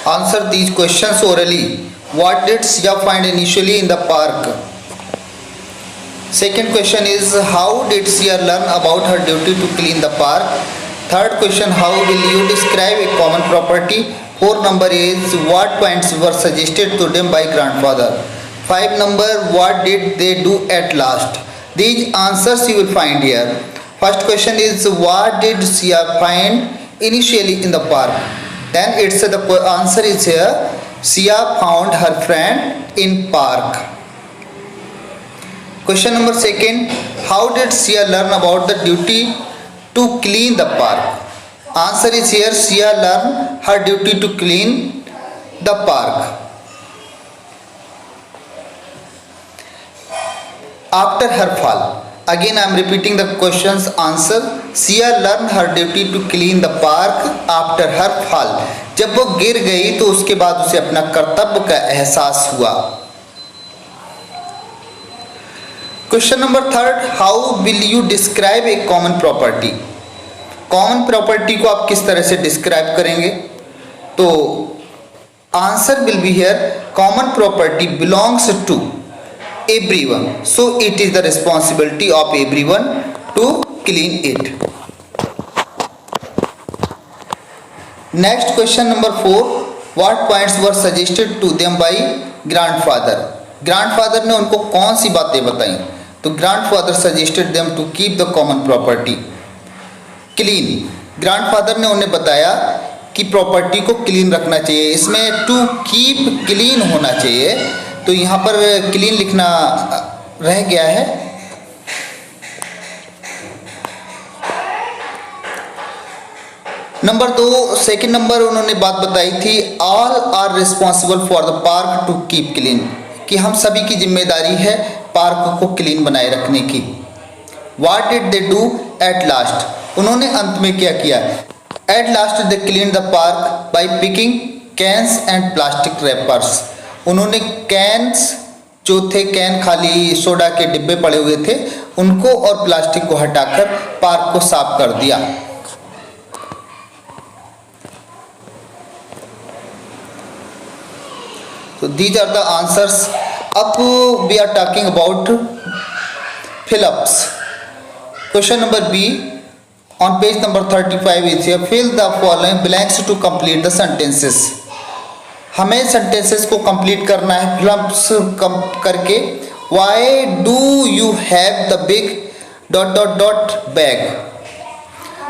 Answer these questions orally. What did Sia find initially in the park? Second question is, how did Sia learn about her duty to clean the park? Third question, how will you describe a common property? Fourth number is, what points were suggested to them by grandfather? 5 number, what did they do at last? These answers you will find here. First question is, what did Sia find initially in the park? Then it's the answer is here, Sia found her friend in park. Question number second, how did Sia learn about the duty to clean the park? Answer is here, Sia learned her duty to clean the park after her fall. Again I am repeating the question's answer. Sia learned her duty to clean the park after her fall. जब वो गिर गई तो उसके बाद उसे अपना कर्तव्य का एहसास हुआ. Question number third, how will you describe a common property? Common property को आप किस तरह से डिस्क्राइब करेंगे? तो answer will be here, common property belongs to everyone, so it is the responsibility of everyone to clean it. Next question number 4, what points were suggested to them by grandfather? Grandfather ने उनको कौन सी बातें बताई? तो grandfather suggested them to keep the common property clean. grandfather ने उन्हें बताया कि प्रॉपर्टी को क्लीन रखना चाहिए. इसमें टू कीप क्लीन होना चाहिए, तो यहाँ पर क्लीन लिखना रह गया है. नंबर 2, सेकंड नंबर उन्होंने बात बताई थी, all are responsible for the park to keep clean, कि हम सभी की जिम्मेदारी है पार्क को क्लीन बनाए रखने की. What did they do at last? उन्होंने अंत में क्या किया? At last they clean the park by picking cans and plastic wrappers. उन्होंने कैंस जो थे, कैन खाली सोडा के डिब्बे पड़े हुए थे, उनको और प्लास्टिक को हटाकर पार्क को साफ कर दिया. तो दीज आर द आंसर्स. अब we are talking about fill ups. Question number B on page number 35 is here, fill the following blanks to complete the sentences. हमें सेंटेंसेस को कंप्लीट करना है फिल-अप्स करके. Why do you have the big dot dot dot bag?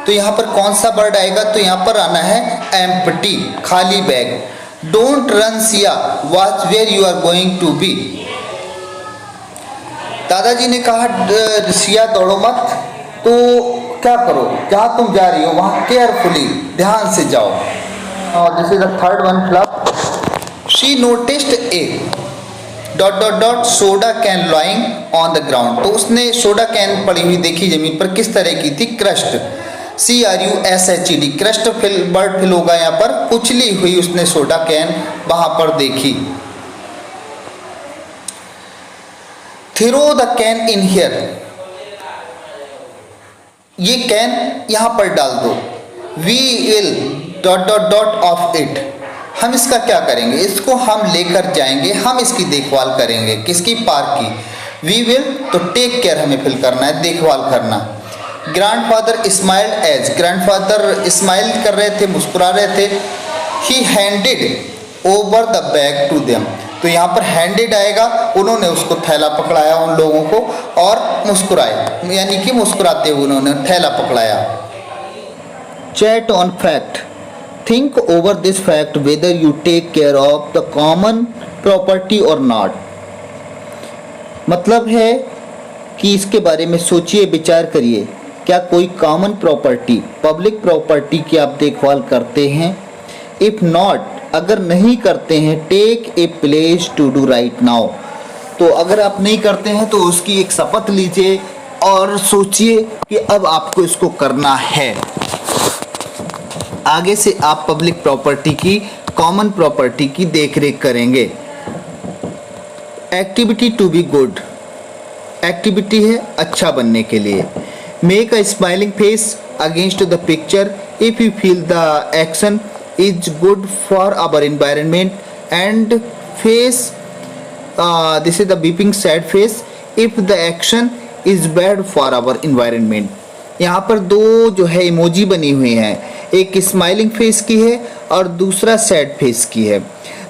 तो यहाँ पर कौन सा वर्ड आएगा? तो यहाँ पर आना है एम्प्टी, खाली bag. Don't run Siya, watch where you are going to be. दादाजी ने कहा सिया दौड़ो मत, तो क्या करो, जहाँ तुम जा रही हो वहाँ केयरफुली, ध्यान से जाओ. This is the third one fill-up. She noticed a dot dot dot soda can lying on the ground. तो उसने सोडा कैन पड़ी हुई देखी जमीन पर. किस तरह की थी? Crushed, CRUSHED, crushed word fill होगा यहाँ पर. कुचली हुई उसने सोडा कैन वहां पर देखी. Throw the can in here, ये कैन यहाँ पर डाल दो. We will dot dot dot of it, हम इसका क्या करेंगे? इसको हम लेकर जाएंगे, हम इसकी देखभाल करेंगे. किसकी? पार्क की. वी विल, तो टेक केयर हमें फिल करना है, देखभाल करना. Grandfather smiled as, grandfather smile कर रहे थे, मुस्कुरा रहे थे. He handed over the bag to them, तो यहाँ पर हैंडेड आएगा, उन्होंने उसको थैला पकड़ाया उन लोगों को और मुस्कुराए, यानी कि मुस्कुराते हुए उन्होंने थैला पकड़ाया. Chat on fact, think over this fact whether you take care of the common property or not. मतलब है कि इसके बारे में सोचिए, विचार करिए, क्या कोई कॉमन प्रॉपर्टी, पब्लिक प्रॉपर्टी की आप देखभाल करते हैं? इफ नॉट, अगर नहीं करते हैं, take a place to do right now. तो अगर आप नहीं करते हैं तो उसकी एक शपथ लीजिए और सोचिए कि अब आपको इसको करना है. आगे से आप पब्लिक प्रॉपर्टी की, कॉमन प्रॉपर्टी की देखरेख करेंगे. Activity to be good, activity है अच्छा बनने के लिए. Make a smiling face against the picture if you feel the action is good for our environment and face this is the beeping sad face if the action is bad for our environment। यहाँ पर दो जो है emoji बनी हुई हैं, एक smiling face की है और दूसरा सैड फेस की है।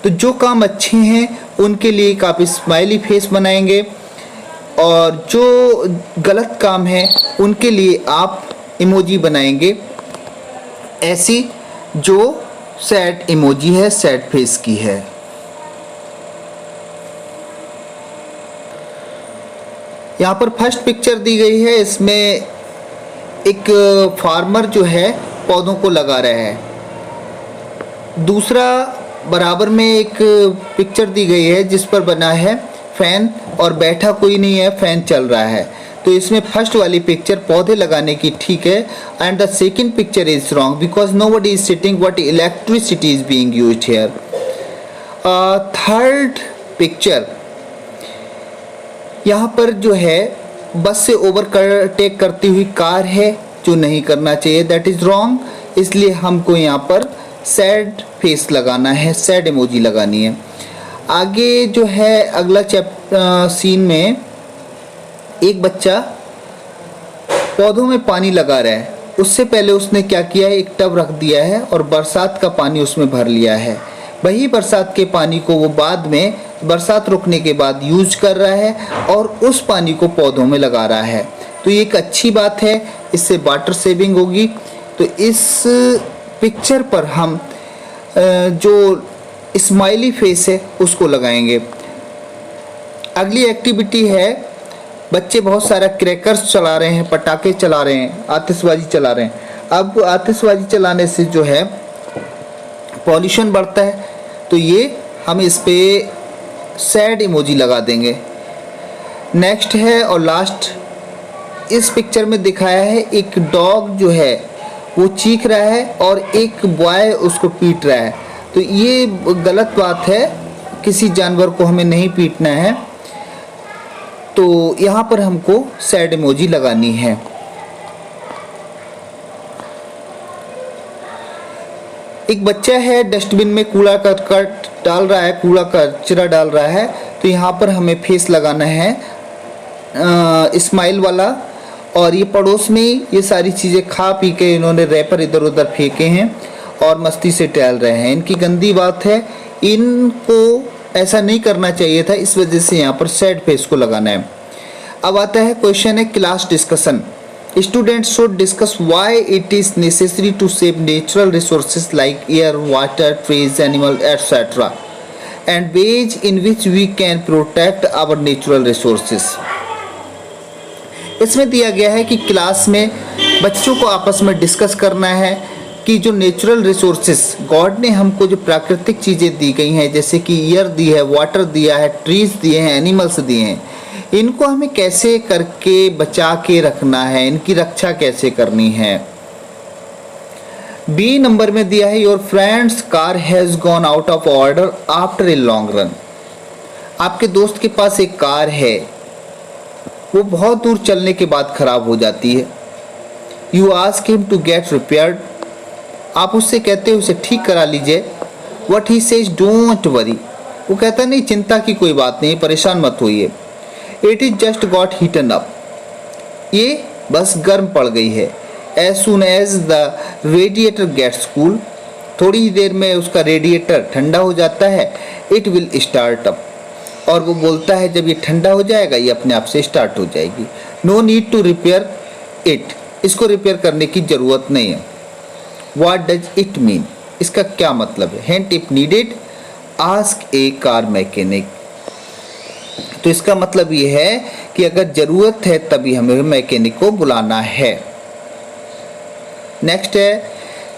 तो जो काम अच्छे हैं उनके लिए आप स्माइली फेस बनाएंगे और जो गलत काम है उनके लिए आप इमोजी बनाएंगे ऐसी जो सैड इमोजी है, सैड फेस की है। यहाँ पर फर्स्ट पिक्चर दी गई है, इसमें एक फार्मर जो है पौधों को लगा रहा है। दूसरा बराबर में एक पिक्चर दी गई है जिस पर बना है फैन और बैठा कोई नहीं है, फैन चल रहा है। तो इसमें फर्स्ट वाली पिक्चर पौधे लगाने की ठीक है and the second picture is wrong because nobody is sitting what electricity is being used here. Third picture यहाँ पर जो है बस से ओवरटेक करती हुई कार है जो नहीं करना चाहिए, दैट इज रॉन्ग। इसलिए हमको यहाँ पर सैड फेस लगाना है, सैड इमोजी लगानी है। आगे जो है अगला सीन में एक बच्चा पौधों में पानी लगा रहा है। उससे पहले उसने क्या किया है, एक टब रख दिया है और बरसात का पानी उसमें भर लिया है। वही बरसात के पानी को वो बाद में बरसात रुकने के बाद यूज कर रहा है और उस पानी को पौधों में लगा रहा है। तो ये एक अच्छी बात है, इससे वाटर सेविंग होगी। तो इस पिक्चर पर हम जो स्माइली फेस है उसको लगाएंगे। अगली एक्टिविटी है, बच्चे बहुत सारा क्रैकर्स चला रहे हैं, पटाखे चला रहे हैं, आतिशबाजी चला रहे हैं। अब आतिशबाजी चलाने से जो है पॉल्यूशन बढ़ता है, तो ये हम इस पे सैड इमोजी लगा देंगे। नेक्स्ट है और लास्ट, इस पिक्चर में दिखाया है एक डॉग जो है वो चीख रहा है और एक बॉय उसको पीट रहा है। तो ये गलत बात है, किसी जानवर को हमें नहीं पीटना है। तो यहाँ पर हमको सैड इमोजी लगानी है। एक बच्चा है डस्टबिन में कूड़ा करकट डाल रहा है, कूड़ा कचरा डाल रहा है। तो यहाँ पर हमें फेस लगाना है स्माइल वाला। और ये पड़ोस में ये सारी चीज़ें खा पी के इन्होंने रैपर इधर उधर फेंके हैं और मस्ती से टहल रहे हैं। इनकी गंदी बात है, इनको ऐसा नहीं करना चाहिए था, इस वजह से यहाँ पर सैड फेस को लगाना है। अब आता है क्वेश्चन है class discussion. Students should discuss why it is necessary to save natural resources like air, water, trees, animal etcetera and ways in which we can protect our natural resources. इसमें दिया गया है कि क्लास में बच्चों को आपस में डिस्कस करना है कि जो नेचुरल रिसोर्सेज गॉड ने हमको जो प्राकृतिक चीज़ें दी गई हैं, जैसे कि एयर दी है, वाटर दिया है, ट्रीज दिए हैं, एनिमल्स दिए हैं, इनको हमें कैसे करके बचा के रखना है, इनकी रक्षा कैसे करनी है। बी नंबर में दिया है your friends car has gone out of order after a long run. आपके दोस्त के पास एक कार है, वो बहुत दूर चलने के बाद खराब हो जाती है। You ask him to get repaired. आप उससे कहते हो उसे ठीक करा लीजिए। What he says don't worry. वो कहता नहीं चिंता की कोई बात नहीं, परेशान मत होइए। It is just got heated up. ये बस गर्म पड़ गई है। As soon as the radiator gets cool. थोड़ी ही देर में उसका रेडिएटर ठंडा हो जाता है। It will start up. और वो बोलता है जब ये ठंडा हो जाएगा ये अपने आप से स्टार्ट हो जाएगी। No need to repair it. इसको रिपेयर करने की ज़रूरत नहीं है। What does it mean. इसका क्या मतलब है। Hint if needed ask a car mechanic. तो इसका मतलब ये है कि अगर ज़रूरत है तभी हमें मैकेनिक को बुलाना है। नेक्स्ट है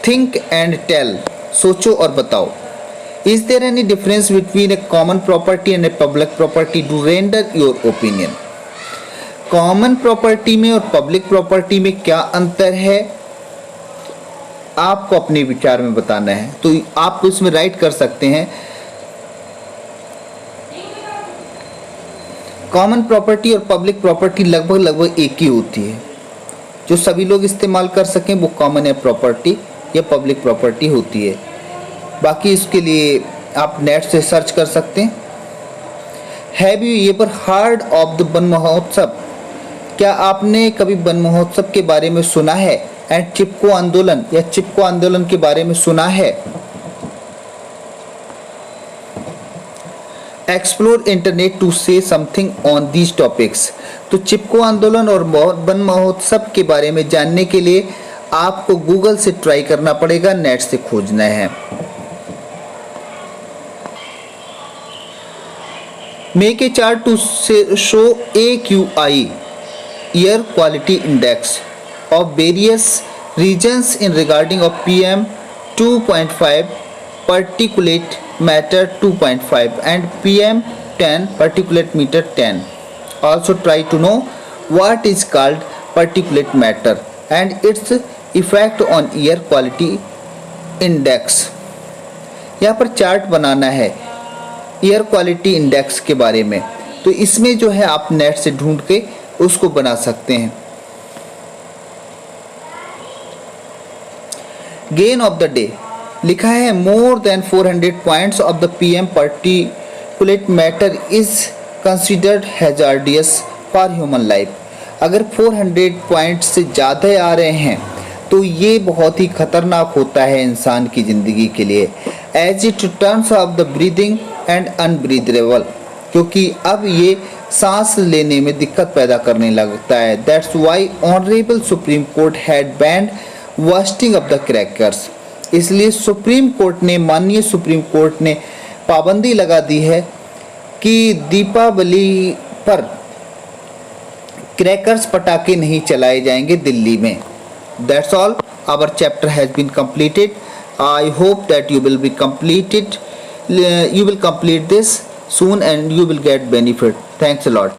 थिंक एंड टेल। सोचो और बताओ। Is there any difference between a common property and a public property? To render your opinion. Common property में और पब्लिक प्रॉपर्टी में क्या अंतर है, आपको अपने विचार में बताना है। तो आप इसमें राइट कर सकते हैं कॉमन प्रॉपर्टी और पब्लिक प्रॉपर्टी लगभग एक ही होती है। जो सभी लोग इस्तेमाल कर सकें वो कॉमन या प्रॉपर्टी या पब्लिक प्रॉपर्टी होती है। बाकी इसके लिए आप नेट से सर्च कर सकते हैं। Have you ever heard of the one महोत्सव? क्या आपने कभी वन महोत्सव के बारे में सुना है? एंड चिपको आंदोलन या चिपको आंदोलन के बारे में सुना है? Explore internet to say something on these topics. तो चिपको आंदोलन और वन महोत्सव के बारे में जानने के लिए आपको गूगल से ट्राई करना पड़ेगा, नेट से खोजना है। Make a chart to show AQI air quality index of various regions in regarding of PM 2.5 particulate matter 2.5 and PM 10 particulate matter 10. Also try to know what is called particulate matter and its effect on air quality index. यहाँ पर chart बनाना है air quality index के बारे में, तो इसमें जो है आप नेट से ढूंढ के उसको बना सकते हैं। गेन ऑफ द डे लिखा है more than 400 points of the PM particulate matter is considered hazardous for human life. अगर 400 पॉइंट से ज़्यादा आ रहे हैं तो ये बहुत ही खतरनाक होता है इंसान की ज़िंदगी के लिए। As it turns off the breathing and unbreathable, क्योंकि अब ये सांस लेने में दिक्कत पैदा करने लगता है। That's why honourable supreme court had banned busting of the crackers. इसलिए सुप्रीम कोर्ट ने, माननीय सुप्रीम कोर्ट ने पाबंदी लगा दी है कि दीपावली पर क्रैकर्स पटाखे नहीं चलाए जाएंगे दिल्ली में। That's all, our chapter has been completed. I hope that you will complete this soon and you will get benefit. Thanks a lot.